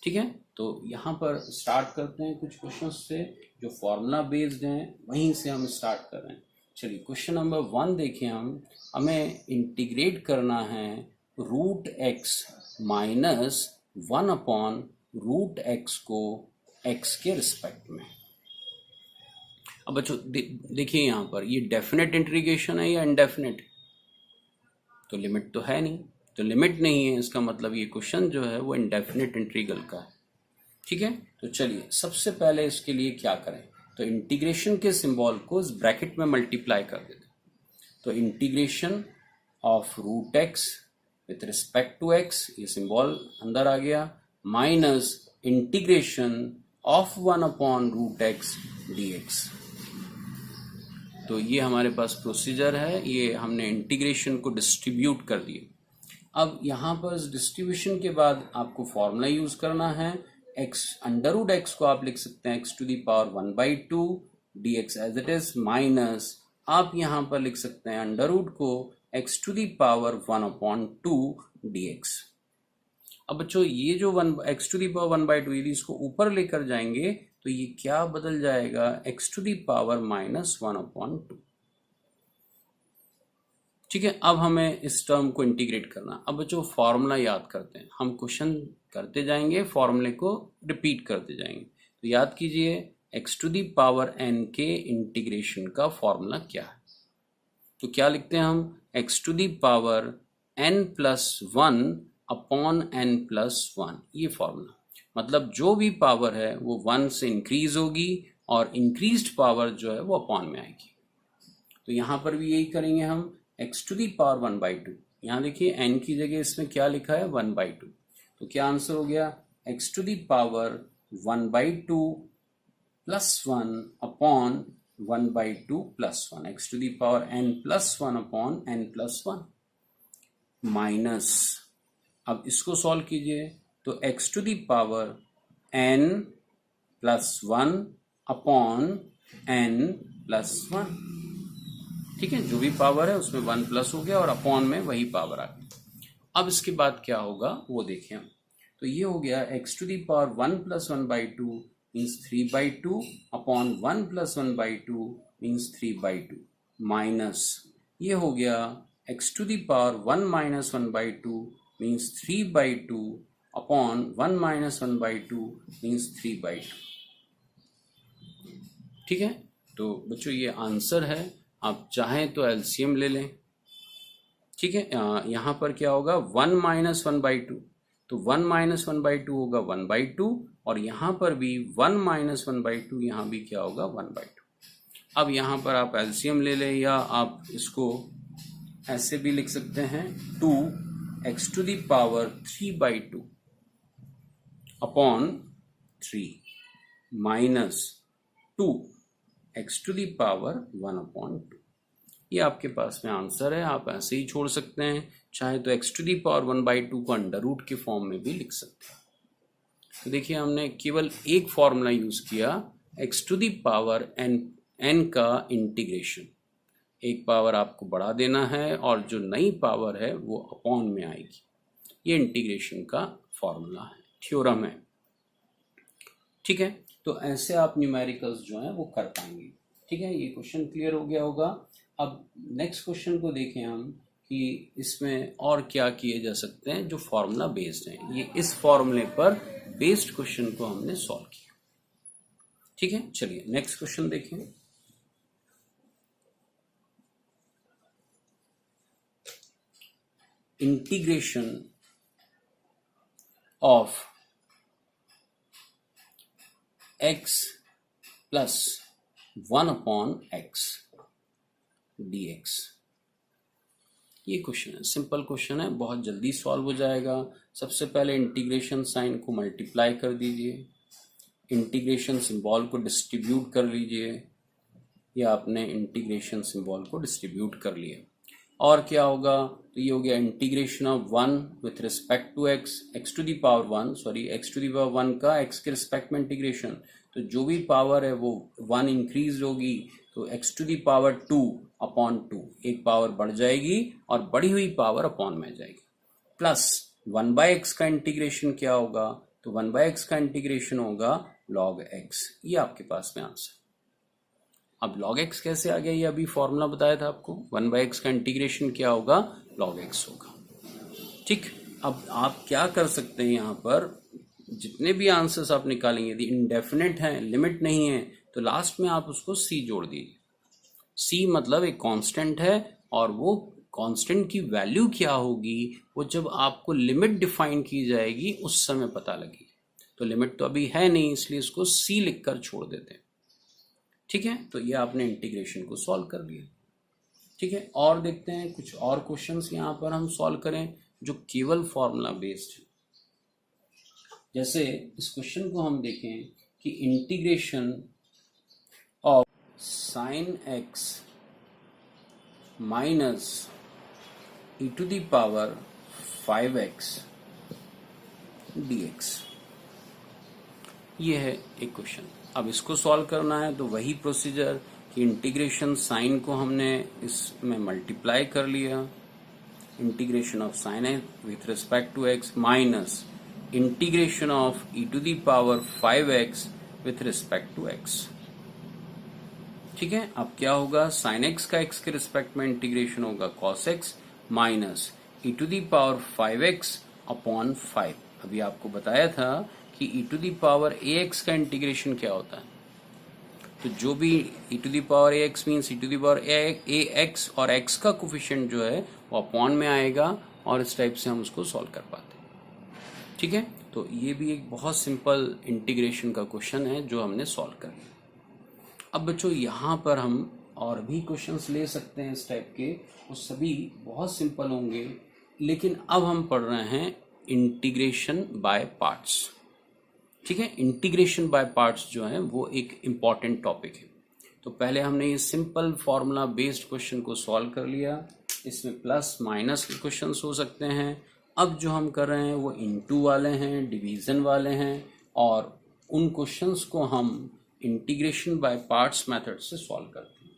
ठीक है, तो यहाँ पर स्टार्ट करते हैं कुछ क्वेश्चन से जो फॉर्मूला बेस्ड हैं, वहीं से हम स्टार्ट कर रहे हैं। चलिए क्वेश्चन नंबर 1 देखें। हमें इंटीग्रेट करना है root x minus 1 upon root x को एक्स के रिस्पेक्ट में। अब बच्चों देखिए यहाँ पर ये डेफिनेट इंटीग्रेशन है या इनडेफिनेट? तो लिमिट तो है नहीं, तो लिमिट नहीं है, इसका मतलब ये क्वेश्चन जो है वो इनडेफिनेट इंटीग्रल का है। ठीक है, तो चलिए सबसे पहले इसके लिए क्या करें, तो इंटीग्रेशन के सिंबल को इस ब्रैकेट में मल्टीप्लाई कर देते हैं। तो integration of root x with respect to x, ये सिंबल अंदर आ गया, minus integration of 1 upon root x d x. तो ये हमारे पास प्रोसीजर है, ये हमने इंटीग्रेशन को डिस्ट्रीब्यूट कर दिए। अब यहाँ पर इस डिस्ट्रीब्यूशन के बाद आपको फॉर्मूला यूज करना है। x अंडर रूट एक्स को आप लिख सकते हैं x to the power 1/2 dx as it is, minus आप यहाँ पर लिख सकते हैं अंडर रूट को x to the power 1/2 dx। अब बच्चों ये जो x टू दी पावर 1/2, यदि इसको ऊपर लेकर जाएंगे तो ये क्या बदल जाएगा? x to the power -1/2। ठीक है, अब हमें इस टर्म को इंटीग्रेट करना। अब बच्चों फॉर्मूला याद करते हैं, हम क्वेश्चन करते जाएंगे, फॉर्मूले को रिपीट करते जाएंगे। तो याद कीजिए x to the power n के इंटीग्रेशन का फॉर्मूला क्या है। तो क्या लिखते हैं हम? x to the power n+1 upon n+1, ये फॉर्मूला। मतलब जो भी पावर है वो 1 से इंक्रीज होगी और इंक्रीज्ड पावर जो है वो अपॉन में आएगी। तो यहाँ पर भी यही करेंगे हम, x टू दी पावर 1/2। यहाँ देखिए n की जगह इसमें क्या लिखा है? 1/2। तो क्या आंसर हो गया? x to the power 1/2 + 1 upon 1/2 + 1, x to the power n+1 upon n+1 minus, अब इसको सॉल्व कीजिए तो x to the power n+1 upon n+1। ठीक है, जो भी पावर है उसमें 1 प्लस हो गया और अपॉन में वही पावर आ गई। अब इसके बाद क्या होगा वो देखें हम। तो ये हो गया x to the power 1 + 1/2 means 3/2 upon 1 + 1/2 means 3/2 minus ये हो गया x to the power 1 - 1/2 means 3/2 upon 1 minus 1/2 means 3/2। ठीक है, तो बच्चों ये आंसर है। आप चाहें तो एलसीएम ले लें। ठीक है, यहाँ पर क्या होगा 1 माइनस 1/2, तो 1 माइनस 1/2 होगा 1/2, और यहाँ पर भी 1 माइनस 1/2, यहाँ भी क्या होगा 1/2। अब यहाँ पर आप एलसीएम ले लें, या आप इसको ऐसे भी लिख सकते हैं 2x⁴ 3/2 अपॉन 3 माइनस 2x⁴ 1/2। ये आपके पास में आंसर है। आप ऐसे ही छोड़ सकते हैं, चाहे तो x⁴ 1/2 को अंडर रूट के फॉर्म में भी लिख सकते हैं। तो देखिए हमने केवल एक फॉर्मूला यूज किया, x⁴ n का इंटीग्रेशन। एक पावर आपको बढ़ा देना है और जो नई पावर है वो अपॉन में आएगी। ये इंटीग्रेशन का फॉर्मूला है, थ्योरम है। ठीक है, तो ऐसे आप न्यूमेरिकल्स जो हैं वो कर पाएंगे। ठीक है, ये क्वेश्चन क्लियर हो गया होगा। अब नेक्स्ट क्वेश्चन को देखें हम कि इसमें और क्या किए जा सकते हैं जो फॉर्मूला बेस्ड है। ये इस फॉर्मूले पर बेस्ड क्वेश्चन को हमने सॉल्व किया। ठीक है, चलिए नेक्स्ट क्वेश्चन देखें। Integration of x plus 1/x dx। ये क्वेश्चन है, सिंपल क्वेश्चन है, बहुत जल्दी सॉल्व हो जाएगा। सबसे पहले इंटीग्रेशन साइन को मल्टीप्लाई कर दीजिए, इंटीग्रेशन सिंबल को डिस्ट्रीब्यूट कर लीजिए, या आपने इंटीग्रेशन सिंबल को डिस्ट्रीब्यूट कर लिया। और क्या होगा, तो ये हो गया integration of 1 with respect to x, x⁴ 1 का x के रिस्पेक्ट में इंटीग्रेशन। तो जो भी पावर है वो 1 इंक्रीज होगी, तो x⁴ 2/2, एक पावर बढ़ जाएगी और बढ़ी हुई पावर अपॉन में जाएगी। प्लस 1/x का इंटीग्रेशन क्या होगा, तो 1/x का इंटीग्रेशन होगा log x। ये आपके पास में आंसर। अब log x कैसे आ गया, ये अभी फॉर्मूला बताया था आपको। 1/x का इंटीग्रेशन क्या होगा, log x होगा। ठीक, अब आप क्या कर सकते हैं, यहाँ पर जितने भी आंसर्स आप निकालेंगे यदि इंडेफिनेट है, लिमिट नहीं है, तो लास्ट में आप उसको c जोड़ दीजिए। c मतलब एक कांस्टेंट है, और वो कांस्टेंट की वैल्यू क्या होगी वो जब आपको लिमिट डिफाइन की जाएगी उस समय पता लगेगी। तो लिमिट तो अभी है नहीं, इसलिए इसको c लिखकर छोड़ देते हैं। ठीक है, तो ये आपने इंटीग्रेशन को सॉल्व कर लिया। ठीक है, और देखते हैं कुछ और क्वेश्चंस यहाँ पर हम सॉल्व करें जो केवल फॉर्मूला बेस्ड है। जैसे इस क्वेश्चन को हम देखें कि integration of sin x minus e⁵ 5x dx, ये है एक क्वेश्चन। अब इसको सॉल्व करना है तो वही प्रोसीजर कि इंटीग्रेशन साइन को हमने इसमें मल्टीप्लाई कर लिया, integration of sine x with respect to x minus integration of e⁵ 5x with respect to x। ठीक है, अब क्या होगा, साइन x का x के रिस्पेक्ट में इंटीग्रेशन होगा cos x minus e⁵ 5x upon 5। अभी आपको बताया था कि e⁴ax का इंटीग्रेशन क्या होता है, तो जो भी e⁴ax मीन्स e⁴ax और x का कोफिशिएंट जो है वो अपॉन में आएगा, और इस टाइप से हम उसको सॉल्व कर पाते हैं। ठीक है, तो ये भी एक बहुत सिंपल इंटीग्रेशन का क्वेश्चन है जो हमने सॉल्व कर लिया। अब बच्चों यहाँ पर हम और भी क्वेश्चंस ले सकते हैं इस टाइप के, वो सभी बहुत सिंपल होंगे, लेकिन अब हम पढ़ रहे हैं इंटीग्रेशन बाय पार्ट्स। ठीक है, इंटीग्रेशन बाय पार्ट्स जो है वो एक इम्पॉर्टेंट टॉपिक है। तो पहले हमने ये सिंपल फॉर्मूला बेस्ड क्वेश्चन को सॉल्व कर लिया, इसमें प्लस माइनस के क्वेश्चंस हो सकते हैं। अब जो हम कर रहे हैं वो इनटू वाले हैं, डिवीजन वाले हैं, और उन क्वेश्चंस को हम इंटीग्रेशन बाय पार्ट्स मेथड से सॉल्व करते हैं।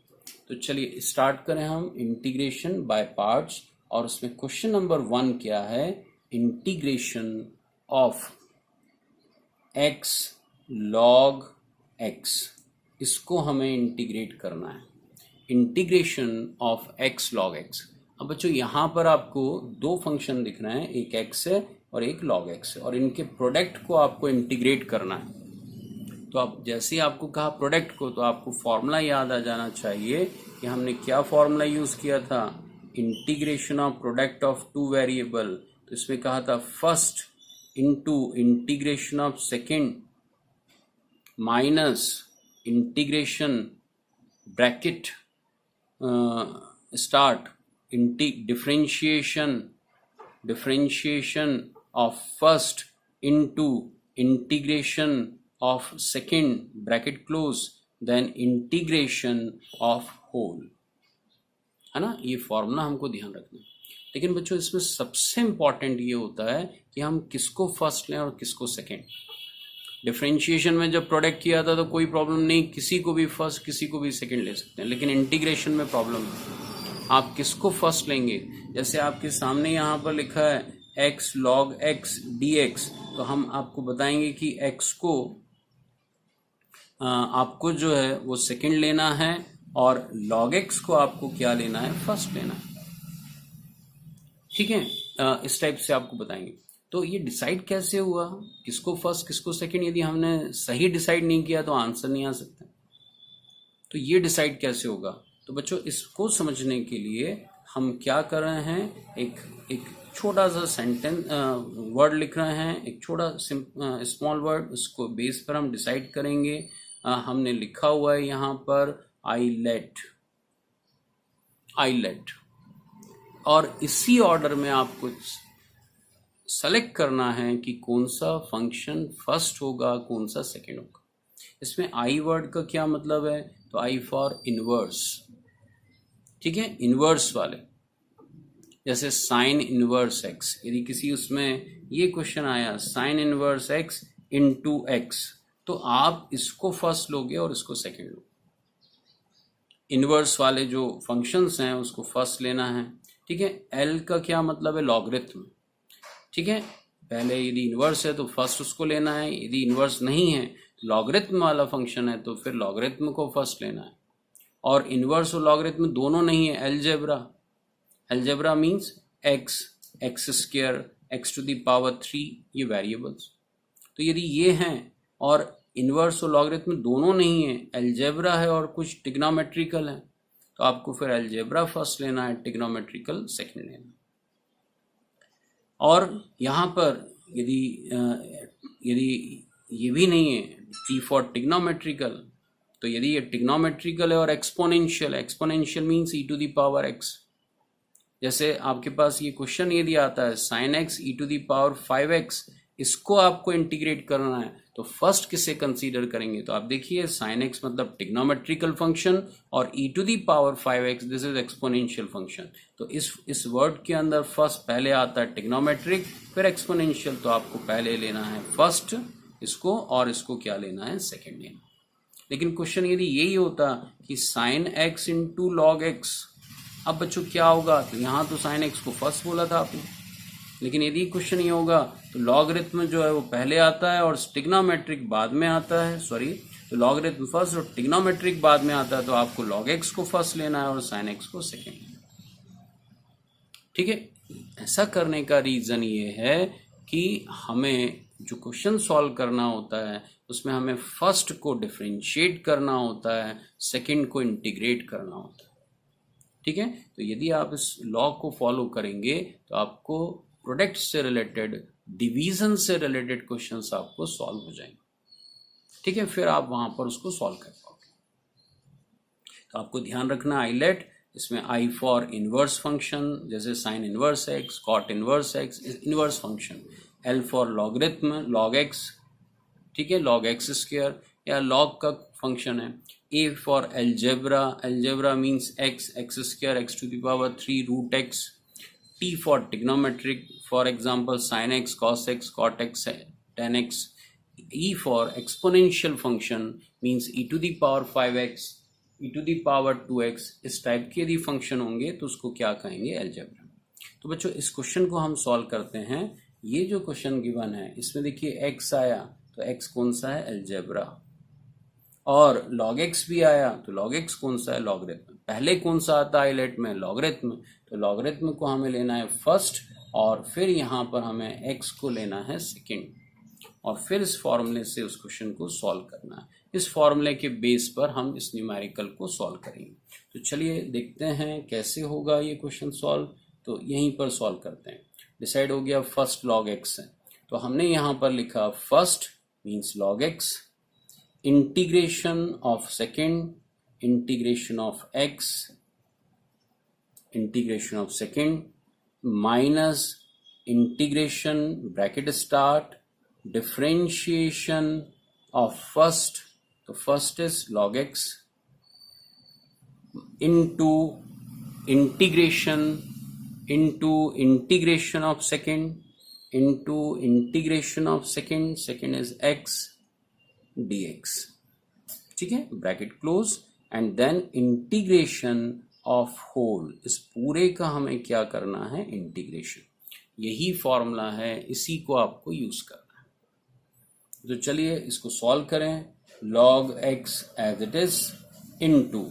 तो चलिए स्टार्ट करें हम इंटीग्रेशन बाय पार्ट्स, और उसमें क्वेश्चन नंबर 1 क्या है, integration of x log x, इसको हमें इंटीग्रेट करना है। Integration of x log x, अब बच्चों यहाँ पर आपको दो फंक्शन दिख रहे हैं, एक x है और एक log x है, और इनके प्रोडक्ट को आपको इंटीग्रेट करना है। तो अब जैसे ही आपको कहा प्रोडक्ट को, तो आपको फॉर्मूला याद आ जाना चाहिए कि हमने क्या फॉर्मूला यूज किया था, integration of product of two variable. तो इसमें कहा था first into integration of second minus integration bracket start differentiation of first into integration of second bracket close then integration of whole, है ना। ये फॉर्मूला हमको ध्यान रखना है। लेकिन बच्चों इसमें सबसे इंपॉर्टेंट ये होता है कि हम किसको फर्स्ट लें और किसको सेकेंड। डिफरेंशिएशन में जब प्रोडक्ट किया था तो कोई प्रॉब्लम नहीं, किसी को भी फर्स्ट किसी को भी सेकेंड ले सकते हैं, लेकिन इंटीग्रेशन में प्रॉब्लम है, आप किसको फर्स्ट लेंगे। जैसे आपके सामने यहाँ पर लिखा है x log x dx, तो हम आपको बताएंगे कि x को आपको जो है वो सेकंड लेना है और log x को आपको क्या लेना है, फर्स्ट लेना है। ठीक है, इस टाइप से आपको बताएंगे। तो ये डिसाइड कैसे हुआ किसको फर्स्ट किसको सेकंड, यदि हमने सही डिसाइड नहीं किया तो आंसर नहीं आ सकता। तो ये डिसाइड कैसे होगा, तो बच्चों इसको समझने के लिए हम क्या कर रहे हैं, एक छोटा सा सेंटेंस वर्ड लिख रहे हैं, एक छोटा स्मॉल वर्ड, उसको बेस पर हम डिसाइड करेंगे। हमने लिखा हुआ है यहाँ पर आईलेट, और इसी ऑर्डर में आपको सेलेक्ट करना है कि कौन सा फंक्शन फर्स्ट होगा कौन सा सेकंड होगा। इसमें आई वर्ड का क्या मतलब है, तो आई फॉर इनवर्स। ठीक है, इनवर्स वाले, जैसे साइन इनवर्स एक्स, यदि किसी उसमें ये क्वेश्चन आया sign inverse x into x, तो आप इसको फर्स्ट लोगे और इसको सेकंड लोगे। इनवर्स वाले जो फंक्शंस हैं उसको फर्स्ट लेना है। ठीक है, एल का क्या मतलब है, लॉगरिथम। ठीक है, पहले यदि इनवर्स है तो फर्स्ट उसको लेना है, यदि इनवर्स नहीं है तो लॉगरिथम वाला फंक्शन है तो फिर लॉगरिथम को फर्स्ट लेना है। और इनवर्स और लॉगरिथम दोनों नहीं है, algebra means x square x to the power 3, ये वेरिएबल्स। तो यदि ये हैं और इनवर्स और लॉगरिथम दोनों नहीं है, एलजेब्रा है और कुछ ट्रिग्नोमेट्रिकल है, तो आपको फिर एलजेब्रा फर्स्ट लेना है, ट्रिग्नोमेट्रिकल सेकंड लेना है। और यहाँ पर यदि ये भी नहीं है, टी फॉर ट्रिग्नोमेट्रिकल, तो यदि ये ट्रिग्नोमेट्रिकल है और exponential means e to the power x. जैसे आपके पास ये क्वेश्चन यदि आता है sine x e to the power 5x, इसको आपको इंटीग्रेट करना है, तो फर्स्ट किसे कंसीडर करेंगे, तो आप देखिए साइन एक्स मतलब ट्रिग्नोमेट्रिकल फंक्शन और e to the power 5x this is exponential function. तो इस वर्ड के अंदर फर्स्ट पहले आता है ट्रिग्नोमेट्रिक फिर एक्सपोनेंशियल, तो आपको पहले लेना है फर्स्ट इसको और इसको क्या लेना है, सेकेंड लेना। लेकिन क्वेश्चन यदि यही होता कि sine x into log x, अब बच्चों क्या होगा, तो यहाँ तो साइन एक्स को फर्स्ट बोला था आपने, लेकिन यदि क्वेश्चन ये होगा तो लॉगरिथम जो है वो पहले आता है और ट्रिग्नोमेट्रिक बाद में आता है, तो लॉगरिथम फर्स्ट और ट्रिग्नोमेट्रिक बाद में आता है, तो आपको लॉग एक्स को फर्स्ट लेना है और साइन एक्स को सेकेंड। ठीक है, ऐसा करने का रीजन ये है कि हमें जो क्वेश्चन सॉल्व करना होता है उसमें हमें फर्स्ट को डिफरेंशिएट करना होता है, सेकंड को इंटीग्रेट करना होता है। ठीक है, तो यदि आप इस लॉ को फॉलो करेंगे तो आपको प्रोडक्ट से रिलेटेड, डिवीजन से रिलेटेड क्वेश्चंस आपको सॉल्व हो जाएंगे। ठीक है, फिर आप वहां पर उसको सॉल्व कर पाओगे। तो आपको ध्यान रखना आईलेट, इसमें आई फॉर इनवर्स फंक्शन जैसे sine inverse x, cot inverse x inverse function, L for logarithm log x, ठीक है, लॉग एक्स स्क्वायर या लॉग का फंक्शन है। A for algebra means x square x to the power 3 root x. T for trigonometric, for example sine x cos x cot x tan x. E for exponential function means e to the power 5x e to the power 2x। इस type के यदि function होंगे तो उसको क्या कहेंगे, algebra. तो बच्चों इस क्वेश्चन को हम सॉल्व करते हैं। ये जो क्वेश्चन गिवन है इसमें देखिए x आया, तो x कौन सा है, एल्जेब्रा, और log x भी आया तो log x कौन सा है, लॉगरिथम। पहले कौन सा आता है आइलेट में? लॉगरिथम। तो लॉगरिथम को हमें लेना है फर्स्ट और फिर यहाँ पर हमें एक्स को लेना है सेकेंड और फिर इस फॉर्मूले से उस क्वेश्चन को सॉल्व करना है। इस फॉर्मूले के बेस पर हम इस न्यूमेरिकल को सॉल्व करेंगे। तो चलिए देखते हैं कैसे होगा ये क्वेश्चन सॉल्व। तो यहीं पर सॉल्व करते हैं। डिसाइड हो गया फर्स्ट लॉग एक्स है, तो हमने यहाँ पर लिखा first means log x, integration of second, integration of x, integration of second minus integration bracket start differentiation of first, तो first is log x into integration of second into integration of second is x dx, ठीक है, bracket close and then integration of whole, इस पूरे का हमें क्या करना है? इंटीग्रेशन। यही फॉर्मूला है, इसी को आपको यूज करना। तो चलिए इसको सॉल्व करें। log x as it is into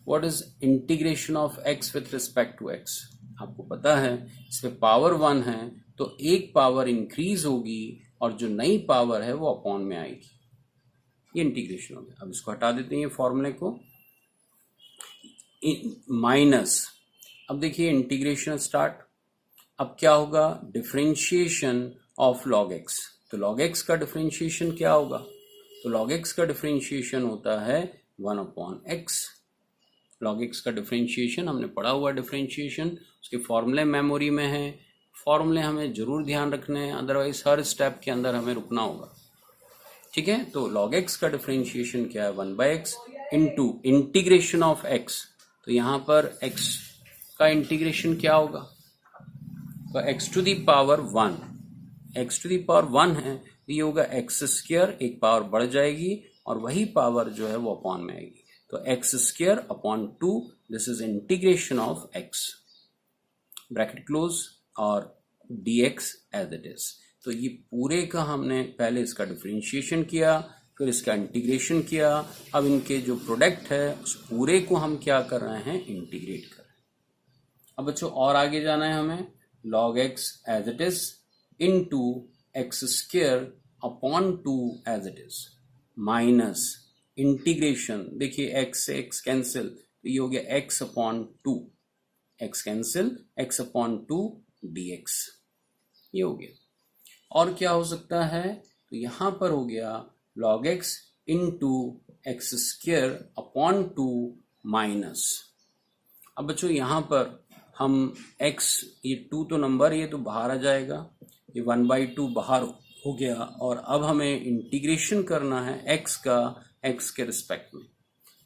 what is integration of x with respect to x। आपको पता है इसमें पावर 1 है तो एक पावर इंक्रीज होगी और जो नई पावर है वो अपॉन में आएगी। ये इंटीग्रेशन हो गया। अब इसको हटा देते हैं ये फॉर्मूले को, माइनस, अब देखिए इंटीग्रेशन स्टार्ट। अब क्या होगा? Differentiation of log x। तो log x का डिफरेंशिएशन क्या होगा? तो log x का डिफरेंशिएशन होता है 1 अपॉन x। log x का डिफरेंशिएशन हमने पढ़ा हुआ, डिफरेंशिएशन उसके फॉर्मूले मेमोरी में है। फॉर्मूले हमें जरूर ध्यान रखने हैं, अदरवाइज हर स्टेप के अंदर हमें रुकना होगा, ठीक है। तो log x का डिफरेंशिएशन क्या है? 1/x into integration of x। तो यहां पर x का इंटीग्रेशन क्या होगा? तो x to the power 1, x to the power 1 है, ये होगा एक्स स्क्वायर, एक पावर बढ़ जाएगी और वही पावर जो है वो अपॉन में आएगी। तो x square upon 2, this is integration of x, bracket close और dx एज इट इज। तो ये पूरे का हमने पहले इसका डिफरेंशिएशन किया, फिर इसका इंटीग्रेशन किया। अब इनके जो प्रोडक्ट है उस पूरे को हम क्या कर रहे हैं? इंटीग्रेट कर रहे हैं। अब बच्चों और आगे जाना है हमें। log x as it is into x square upon 2 as it is minus integration, देखिए x से x कैंसिल, तो ये हो गया x upon 2, x cancel, x upon 2 dx, ये हो गया। और क्या हो सकता है? तो यहां पर हो गया log x into x square upon 2 minus. अब बच्चों यहां पर हम x, ये 2 तो नंबर, ये तो बाहर आ जाएगा, ये 1/2 बाहर हो गया और अब हमें इंटीग्रेशन करना है x का x के रिस्पेक्ट में।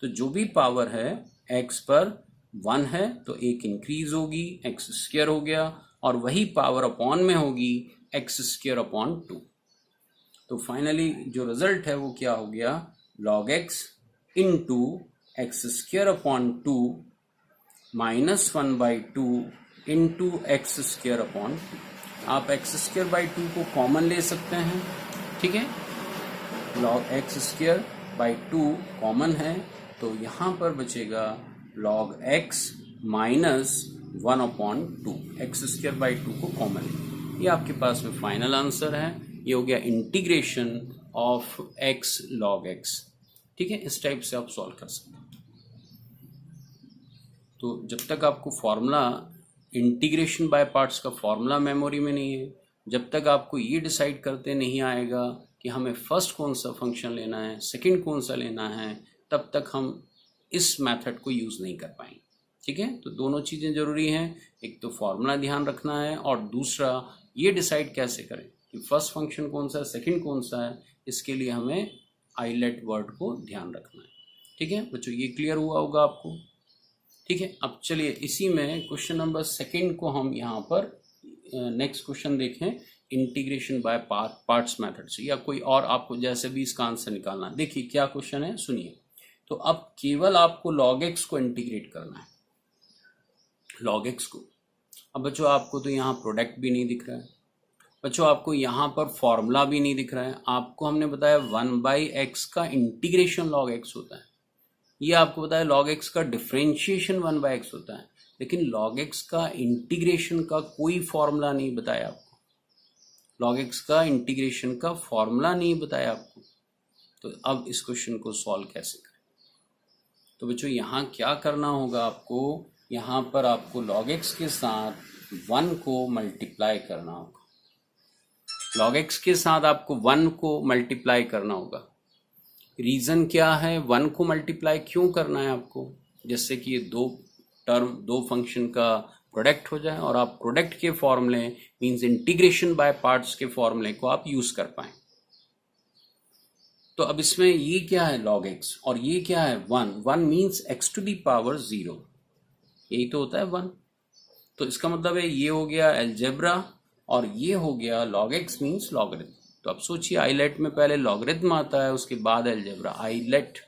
तो जो भी पावर है x पर 1 है तो एक इंक्रीज होगी, x स्क्वायर हो गया, और वही पावर अपॉन में होगी x स्क्वायर अपॉन 2। तो फाइनली जो रिजल्ट है वो क्या हो गया? log x into x square upon 2 minus 1/2 into x square upon 2। आप एक्स स्क्वायर बाई 2 को कॉमन ले सकते हैं, ठीक है। log x square by 2 common है तो यहां पर बचेगा log x minus 1 upon 2। X square by 2 को कॉमन ले, ये आपके पास में फाइनल आंसर है। ये हो गया integration of x log x, ठीक है। इस टाइप से आप सॉल्व कर सकते हैं। तो जब तक आपको फॉर्मूला, इंटीग्रेशन बाय पार्ट्स का फॉर्मूला मेमोरी में नहीं है, जब तक आपको ये डिसाइड करते नहीं आएगा कि हमें फर्स्ट कौन सा फंक्शन लेना है, सेकंड कौन सा लेना है, तब तक हम इस मेथड को यूज नहीं कर पाएंगे, ठीक है। तो दोनों चीजें जरूरी हैं, एक तो फॉर्मूला ध्यान रखना है और दूसरा ये डिसाइड कैसे करें कि फर्स्ट फंक्शन कौन सा है, सेकंड कौन सा है। इसके लिए हमें आइलेट वर्ड को ध्यान रखना है, ठीक है बच्चों। ये क्लियर हुआ होगा आपको, ठीक है। अब चलिए इसी में क्वेश्चन नंबर 2 को हम यहाँ पर नेक्स्ट क्वेश्चन देखें, इंटीग्रेशन बाय पार्ट्स मेथड से, या कोई और आपको जैसे भी इसका आंसर निकालना। देखिए क्या क्वेश्चन है, सुनिए। तो अब केवल आपको log x को इंटीग्रेट करना है, log x को। अब बच्चों आपको तो यहाँ प्रोडक्ट भी नहीं दिख रहा है, बच्चों आपको यहाँ पर फॉर्मूला भी नहीं दिख रहा है। आपको हमने बताया 1/x का इंटीग्रेशन log x होता है, ये आपको पता है log x का डिफरेंशिएशन 1/x होता है, लेकिन log x का इंटीग्रेशन का कोई फॉर्मूला नहीं बताया आपको। log x का इंटीग्रेशन का फॉर्मूला नहीं बताया आपको। तो अब इस क्वेश्चन को सॉल्व कैसे करें? तो बच्चों यहाँ क्या करना होगा आपको, यहाँ पर आपको log x के साथ 1 को मल्टीप्लाई करना होगा। log x के साथ आपको 1 को मल्टीप्लाई करना होगा। रीजन क्या है 1 को मल्टीप्लाई क्यों करना है आपको? जिससे कि ये दो फंक्शन का प्रोडक्ट हो जाए और आप प्रोडक्ट के फॉर्मूले मींस इंटीग्रेशन बाय पार्ट्स के फॉर्मूले को आप यूज कर पाए। तो अब इसमें ये क्या है log x और ये क्या है 1 means x to the power 0, यही तो होता है 1। तो इसका मतलब है ये हो गया अलजेब्रा और ये हो गया log x मींस लॉगरिथम। तो अब सोचिए आइलेट में पहले लॉगरिथम आता है, उसके बाद अलजेब्रा आइलेट।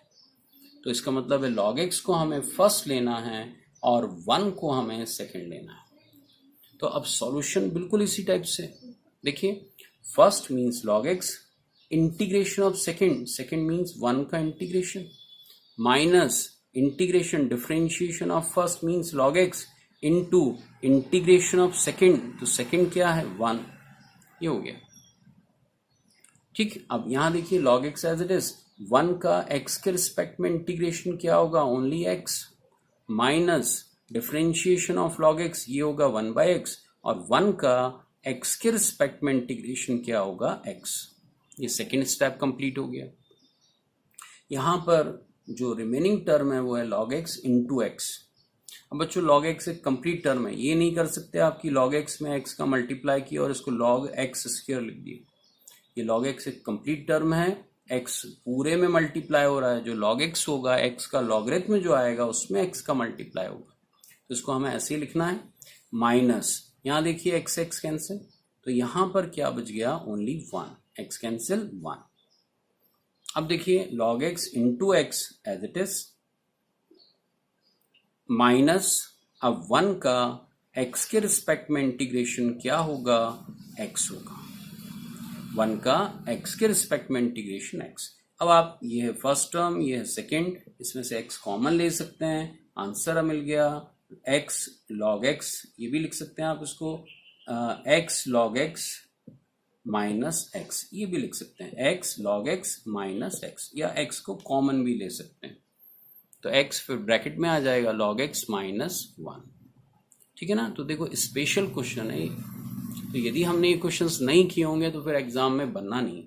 तो इसका मतलब है log x को हमें फर्स्ट लेना है और 1 को हमें सेकंड लेना है। तो अब सॉल्यूशन बिल्कुल इसी टाइप से देखिए, first means log x, integration of second means 1 का integration, minus integration differentiation of first means log x into integration of second. तो सेकंड क्या है 1, ये हो गया। ठीक, अब यहां देखिए log x as it is, 1 का x के रिस्पेक्ट में इंटीग्रेशन क्या होगा only x, minus differentiation of log x ये होगा 1/x और 1 का x के रिस्पेक्ट में इंटीग्रेशन क्या होगा x। ये सेकेंड स्टेप कंप्लीट हो गया। यहां पर जो रिमेनिंग टर्म है वो है log x इंटू एक्स। अब बच्चों log x एक कंप्लीट टर्म है, ये नहीं कर सकते आपकी log x में x का मल्टीप्लाई किया और इसको log x स्क्वायर लिख दिए। ये log x एक कंप्लीट टर्म है, x पूरे में मल्टीप्लाई हो रहा है, जो log x होगा x का लॉगरिथम जो आएगा उसमें x का मल्टीप्लाई होगा। तो इसको हमें ऐसे ही लिखना है, माइनस यहाँ देखिए x x कैंसिल, तो यहां पर क्या बच गया ओनली 1, x कैंसिल 1। अब देखिए log x into x as it is, minus अब 1 का x के रिस्पेक्ट में इंटीग्रेशन क्या होगा x होगा, 1 का x के रिस्पेक्ट में इंटीग्रेशन x। अब आप ये है फर्स्ट टर्म, ये है सेकेंड, इसमें से x कॉमन ले सकते हैं, आंसर मिल गया x log x, ये भी लिख सकते हैं आप इसको x log x minus x, ये भी लिख सकते हैं x log x minus x, या x को कॉमन भी ले सकते हैं। तो x फिर ब्रैकेट में आ जाएगा log x माइनस 1। ठीक है ना? तो देखो स्पेशल क्वेश्चन है, तो यदि हमने ये क्वेश्चंस नहीं किए होंगे तो फिर एग्जाम में बनना नहीं।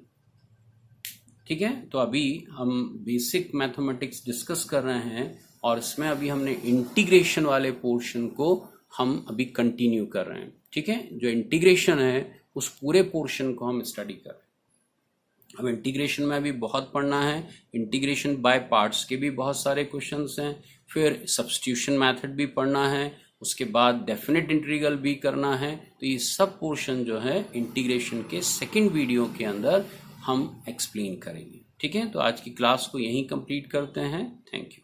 ठीक है, तो अभी हम बेसिक मैथमेटिक्स डिस्कस कर रहे हैं और इसमें अभी हमने इंटीग्रेशन वाले पोर्शन को हम अभी कंटिन्यू कर रहे हैं। ठीक है, जो इंटीग्रेशन है उस पूरे पोर्शन को हम स्टडी कर रहे हैं। अब इंटीग्रेशन में अभी बहुत पढ़ना है, इंटीग्रेशन बाय पार्ट्स के भी बहुत सारे क्वेश्चंस हैं, फिर सब्स्टिट्यूशन मेथड भी पढ़ना है, उसके बाद डेफिनेट इंटीग्रल भी करना है। तो ये सब पोर्शन जो है इंटीग्रेशन के सेकंड वीडियो के अंदर हम एक्सप्लेन करेंगे। ठीक है, तो आज की क्लास को यहीं कंप्लीट करते हैं। Thank you.